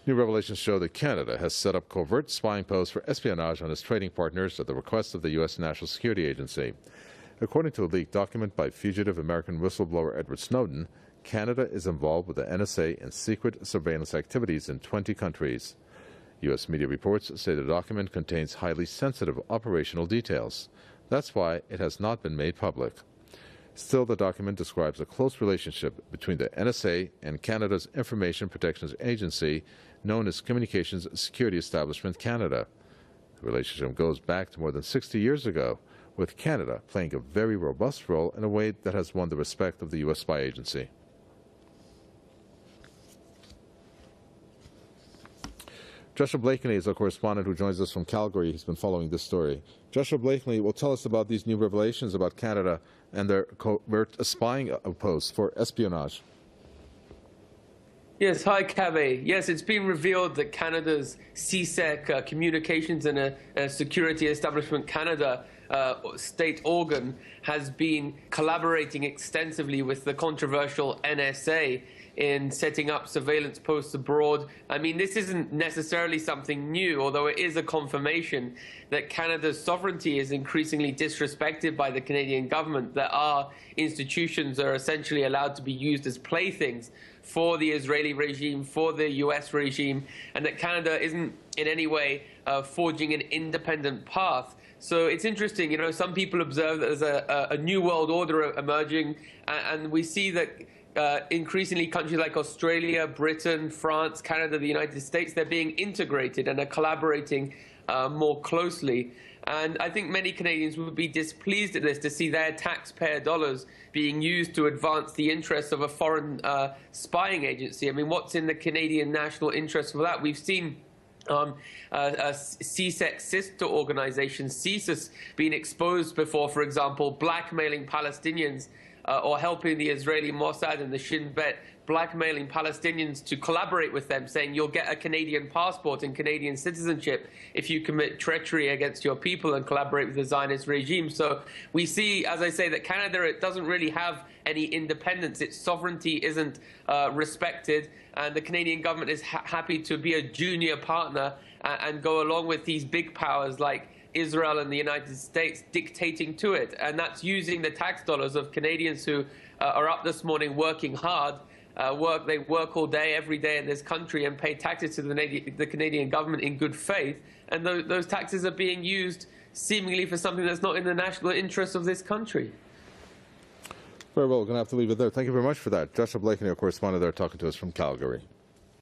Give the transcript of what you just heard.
New revelations show that Canada has set up covert spying posts for espionage on its trading partners at the request of the U.S. National Security Agency. According to a leaked document by fugitive American whistleblower Edward Snowden, Canada is involved with the NSA in secret surveillance activities in 20 countries. U.S. media reports say the document contains highly sensitive operational details. That's why it has not been made public. Still, the document describes a close relationship between the NSA and Canada's Information Protection Agency, known as Communications Security Establishment Canada. The relationship goes back to more than 60 years ago, with Canada playing a very robust role in a way that has won the respect of the U.S. spy agency. Joshua Blakeney is our correspondent who joins us from Calgary. He's been following this story. Joshua Blakeney will tell us about these new revelations about Canada and their covert spying posts for espionage. Yes, hi, Cave. Yes, it's been revealed that Canada's CSEC, Communications and Security Establishment Canada, state organ, has been collaborating extensively with the controversial NSA in setting up surveillance posts abroad. I mean, this isn't necessarily something new, although it is a confirmation that Canada's sovereignty is increasingly disrespected by the Canadian government, that our institutions are essentially allowed to be used as playthings for the Israeli regime, for the US regime, and that Canada isn't in any way forging an independent path. So it's interesting, you know, some people observe that there's a new world order emerging, and we see that increasingly countries like Australia, Britain, France, Canada, the United States, they're being integrated and are collaborating more closely. And I think many Canadians would be displeased at this, to see their taxpayer dollars being used to advance the interests of a foreign spying agency. I mean, what's in the Canadian national interest for that? We've seen CSEC sister organization, CSIS, being exposed before, for example, blackmailing Palestinians or helping the Israeli Mossad and the Shin Bet blackmailing Palestinians to collaborate with them, saying you'll get a Canadian passport and Canadian citizenship if you commit treachery against your people and collaborate with the Zionist regime. So we see, as I say, that Canada, it doesn't really have any independence. Its sovereignty isn't respected, and the Canadian government is happy to be a junior partner and go along with these big powers like Israel and the United States dictating to it. And that's using the tax dollars of Canadians who are up this morning working hard. They work all day, every day in this country and pay taxes to the Canadian government in good faith. And those taxes are being used seemingly for something that's not in the national interest of this country. Very well, we're going to have to leave it there. Thank you very much for that. Joshua Blakeney, our correspondent there, talking to us from Calgary.